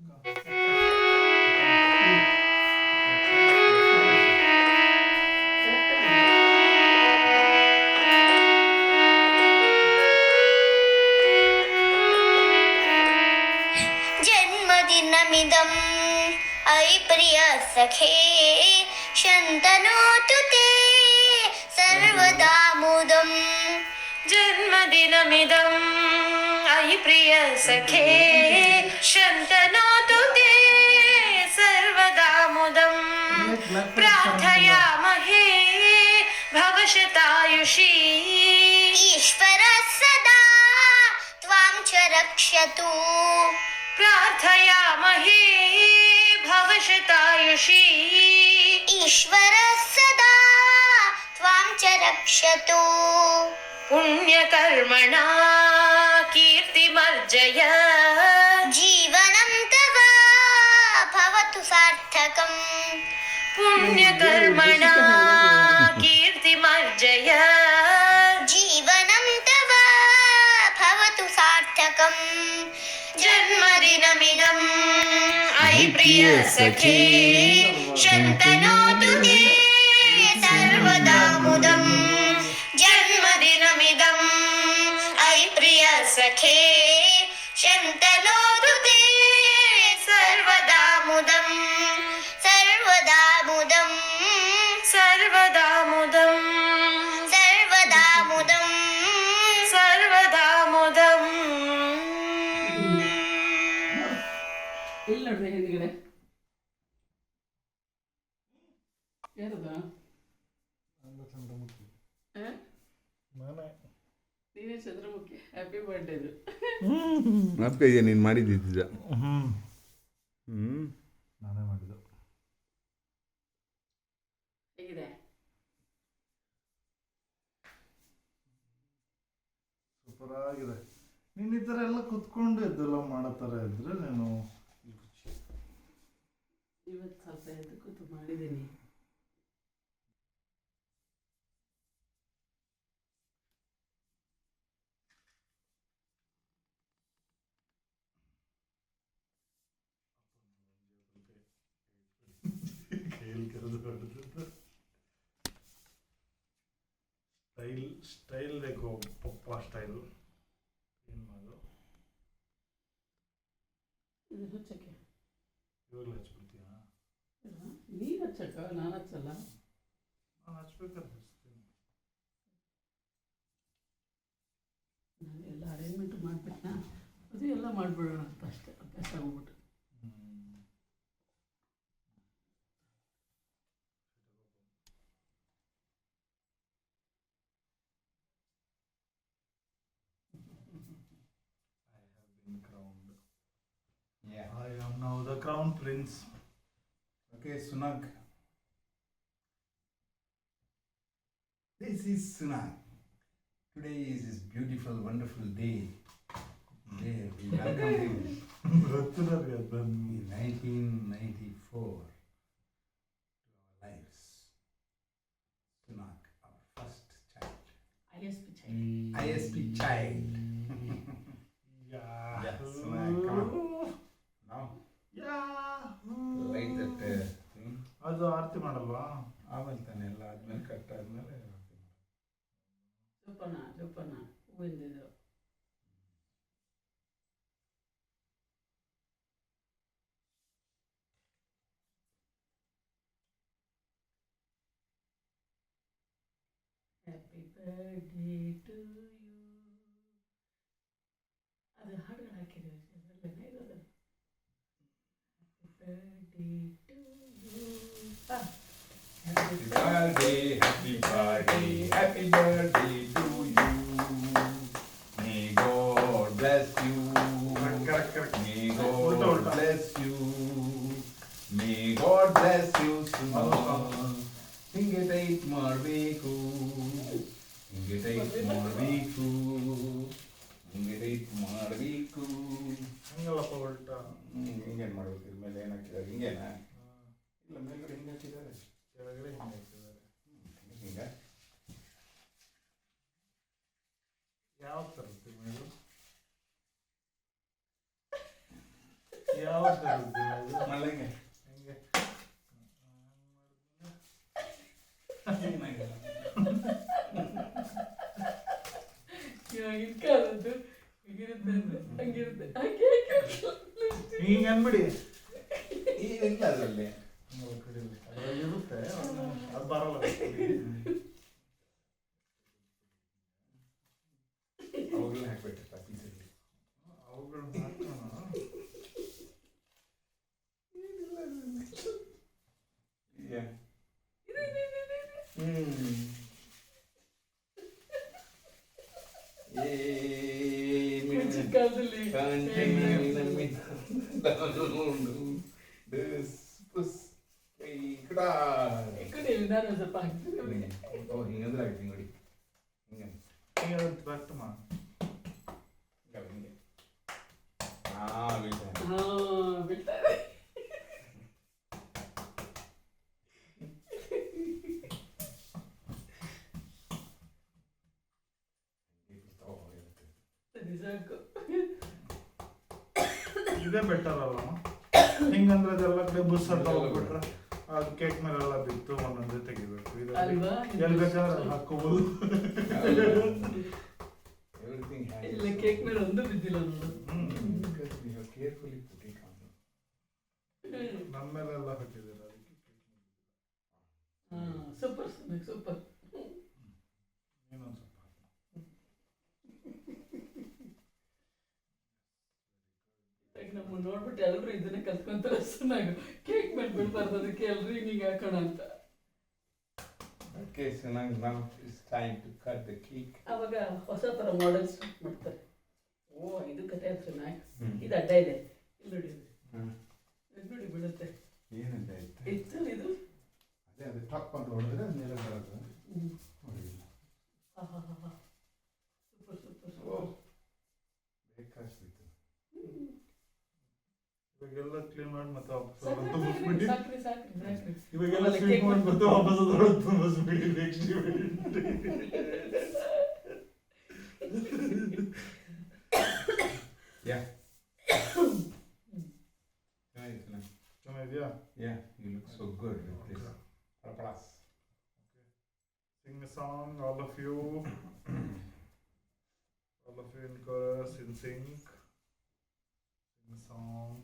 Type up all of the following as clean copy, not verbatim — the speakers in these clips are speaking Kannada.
जन्मदिनमिदम् अयि प्रिय सखे शन्तनोतु ते सर्वदा मुदम् जन्मदिनमिदम् अयि प्रिय सखे शन्तनोतु ते सर्वदा मुदम् प्रार्थयामहे भवशतायुषी ईश्वरः सदा त्वां च रक्षतु प्रार्थयामहे भवशतायुषी ईश्वरः सदा त्वां च रक्षतु पुण्यकर्मणा कीर्तिमर्जय जीवनं तव भवतु सार्थकम् पुण्यकर्मणा कीर्तिमर्जय जीवनं तव भवतु सार्थकम् जन्मदिनमिदम् अयि प्रिय सखे शन्तनोतु ते सर्वदा मुदम् जन्मदिनमिदम् अयि प्रिय सखे शन्तनोतु ते सर्वदा मुदम् सर्वदा मुदम् सर्वदा मुदम् सर्वदा मुदम् सर्वदा मुदम् ಇಲ್ಲಿ ನೋಡ್ರಿ ಹಿಂದ್ಗಡೆ ಯಾರದ ನೀವೇ ಚಂದ್ರಮುಖಿ ಹ್ಯಾಪಿ ಬರ್ಡೇದು ನಾಪ್ಕ ನೀನು ಮಾಡಿದ್ದಿದ್ದ ನಾನೇ ಮಾಡಿದ್ದು. ಹೇಗಿದೆ ಸೂಪರ್ ಆಗಿದೆ. ನೀನು ಈ ಥರ ಎಲ್ಲ ಕುತ್ಕೊಂಡು ಇದೆಲ್ಲ ಮಾಡೋ ಥರ ಇದ್ರೆ ನೀನು ಇವತ್ತು ಸ್ವಲ್ಪ ಎದ್ದು ಕೂತು ಮಾಡಿದ್ದೀನಿ. ಕೈಯಲ್ಲಿ ಕರೆದು ಹೊಡೆದು ಸ್ಟೈಲ್ ಬೇಕು, ಪಪ್ಪ ಸ್ಟೈಲ್. ಏನು ಮಾಡೋದು ಇದು ಹಚ್ಚಕ್ಕೆ ಇವಾಗಲೂ ಹಚ್ಬಿಡ್ತೀಯಾ? ನೀನು ಹಚ್ಚಕ್ಕ, ನಾನು ಹಚ್ಚಲ್ಲ. ನಾನು ಹಚ್ಬೇಕಾದ್ರೆ ಹಚ್ತೀನಿ. ನಾನು ಎಲ್ಲ ಅರೇಂಜ್ಮೆಂಟ್ ಮಾಡಿಬಿಟ್ನಾ, ಅದು ಎಲ್ಲ ಮಾಡಿಬಿಡೋಣ ಅಂತ ಅಷ್ಟೇ, ಅಭ್ಯಾಸ ಆಗೋಗ್ಬಿಟ್ಟು. Yeah. I am now the crown prince. Okay, Sunag. This is Sunag. Today is this beautiful, wonderful day. We welcome him ಗೊತ್ತಿರೋರಿಗೆ in 1994 to our lives. Sunag, our first child. ISP child. Yeah, Sunag, come on. Now, light that thing. ಅದು ಆರತಿ ಮಾಡಲ್ವಾ? ಆಮೇಲೆ ತಾನೆ ಎಲ್ಲ ಆದ್ಮೇಲೆ ಕಟ್ಟಾದ್ಮೇಲೆ ಆರತಿ ಮಾಡೋದು. ಜೋಪಾನ ಹೂವಿಂದಿದ್ದು. Happy birthday to you. ಅದು ಹಾಡುಗಳು ಹಾಕಿದ್ದೀವಿ ಅದರಲ್ಲೇನೆ ಇರೋದು. Happy birthday to you. Happy birthday, happy birthday, happy birthday to you. May God bless you. May God bless you. May God bless you, Suman. ಹಿಂಗೆ ಟೈಟ್ ಮಾಡಬೇಕು, ಹಿಂಗೆ ಟೈಟ್ ಮಾಡಬೇಕು, ಹಿಂಗೆ ಟೈಟ್ ಮಾಡಬೇಕು. ಹಂಗಲ್ಲಪ್ಪ ಹೊರಟ. ಹಿಂಗೇನು ಮಾಡಬೇಕು? ಇದ್ರ ಮೇಲೆ ಏನು ಹಾಕಿದ್ದಾರೆ? ಹಿಂಗೇನಾ? ಇಲ್ಲ, ಮೇಲ್ಗಡೆ ಹಿಂಗೆ ಹಾಕಿದ್ದಾರೆ, ಕೆಳಗಡೆ ಹಿಂಗೆ ಹಾಕಿದ್ದಾರೆ. ಹಿಂಗೆ ಯಾವ ಥರದ್ದು ಮೇಲು? ಯಾವತ್ತು ಇರುತ್ತಿಲ್ಲ ಇದು? ಮಳೆಗೆ ಹೆಂಗೆ? ಇವಾಗ ಇಟ್ಕೊಳ್ಳೋದು ಹೀಗಿರುತ್ತೆ ಅಂದ್ರೆ ಹಂಗಿರುತ್ತೆ ಹಾಗೆ ಹಿಂಗೆ ಅನ್ಬಿಡಿ. ಏನಿಲ್ಲ ಅದರಲ್ಲಿ. ಅದ್ರಲ್ಲಿ ಇರುತ್ತೆ, ಅದು ಬರಲ್ಲ. ಅವಾಗಲೇ ಹಾಕ್ಬೇಕಪ್ಪ ಪೀಸಲ್ಲಿ. ಅವುಗಳನ್ನ ಹಾಕೋಣ. ಈಗ ಮುಂಚಿನ ಕಾಲದಲ್ಲಿ ಇಟ್ಕೊಂಡಿಲ್ಲ ನಾನು ಸ್ವಲ್ಪ ಹಾಕ್ತೀನಿ ಹಿಂಗಂದ್ರೆ ಆಗ್ತೀನಿ ನೋಡಿ. ಹಿಂಗೆ ಹಿಂಗೆ ಅದನ್ನ ಕಟ್ ಮಾಡಿ. ಹಿಂಗೆ ಹಾಂ ಬೀಳ್ತಾನೆ. ಬಿಡ್ತಾರೆ ಸರಿ ಸಾಕು ಇದೇ ಬೆಟರ್ ಅಲ್ಲಮ್ಮ? ಹಿಂಗಂದ್ರೆ ಅದೆಲ್ಲ ಕಡೆ ಬುಸ್ ಅಂತ ಹೋಗ್ಬಿಟ್ರೆ ಅದು ಕೇಕ್ ಮೇಲೆಲ್ಲ ಬಿತ್ತು ಒಂದೊಂದೇ ತೆಗಿಬೇಕು. ಇದು ಅಲ್ವಾ? ಎಲ್ಲಿ ಬೇಕಾದ್ರೆ ಹಾಕೋಬೋದು. ಎವ್ರಿಥಿಂಗ್ ಇಲ್ಲ ಕೇಕ್ ಮೇಲೆ ಒಂದು ಬಿದ್ದಿಲ್ಲ ನೋಡು ಕೇರ್ಫುಲಿ ಪುಟ್ ಇಟ್ ಆನ್. ನಮ್ಮ ಮೇಲೆಲ್ಲ ಹಾಕಿದ್ದೀರ ಅದಕ್ಕೆ ಸೂಪರ್ ಸೂಪರ್ ಇನ್ನೊಂದು ಸ್ವಲ್ಪ ಹಾಕು. ನಮ್ಮ ನೋಡ್ಬಿಟ್ಟು ಎಲ್ಲರೂ ಇದನ್ನ ಕಲ್ತ್ಕೊಂತಾರೆ. ಚೆನ್ನಾಗಿ ಕೇಕ್ ಮೇಲೆ ಬಿಡ್ಬಾರ್ದು, ಅದಕ್ಕೆ ಎಲ್ಲರೂ ಹಿಂಗೆ ಹಾಕೋಣ ಅಂತ. Okay, so now it's time to cut the cake. ಅವಾಗ ಹೊಸ ಥರ ಮಾಡೆಲ್ಸ್ ಮಾಡ್ತಾರೆ. ಓ ಇದು ಕತೆ ಚೆನ್ನಾಗಿ ಇದು ಅಡ್ಡ ಇದೆ ಇಲ್ಲಿ ನೋಡಿ ಇದು ನೋಡಿ ಬಿಡುತ್ತೆ. ಏನಂತ ಆಯ್ತು ಇತ್ತು ಇದು ಅದೇ ಅದು ಟಪ್ ಅಂತ ಹೊಡೆದ್ರೆ ಅದು ಮೇಲೆ ಬರೋದು. ಸೂಪರ್ ಸೂಪರ್ ಓ ಸೂಪರ್. ಬೇಕಾಗ್ತಿತ್ತು. ಇವಾಗೆಲ್ಲ ಕ್ಲೀನ್ ಮಾಡಿ ಮತ್ತೆ ವಾಪಸ್ ಸಾಕ್ರಿ ತುಂಬಿಸ್ಬಿಟ್ಟು ಸಾಕ್ರಿ ಸಾಕ್ರಿ ಸಾಕ್ರಿ. ಇವಾಗೆಲ್ಲ ಕ್ಲೀನ್ ಮಾಡಿ ಮತ್ತೆ ವಾಪಸ್ ಅದರೊಳಗೆ ತುಂಬಿಸ್ಬಿಟ್ಟು ನೆಕ್ಸ್ಟ್ Yeah. ಚೆನ್ನಾಗಿದೆ. ಚೆನ್ನಾಗಿದೆಯಾ? Yeah, you look so good with this. Plus. Sing a song, all of you. All of you in chorus, in sync. Sing a song.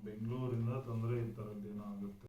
ಬೆಂಗಳೂರಿಂದ ತೊಂದರೆ ಈ ಥರದ್ದು ಏನೋ ಆಗುತ್ತೆ.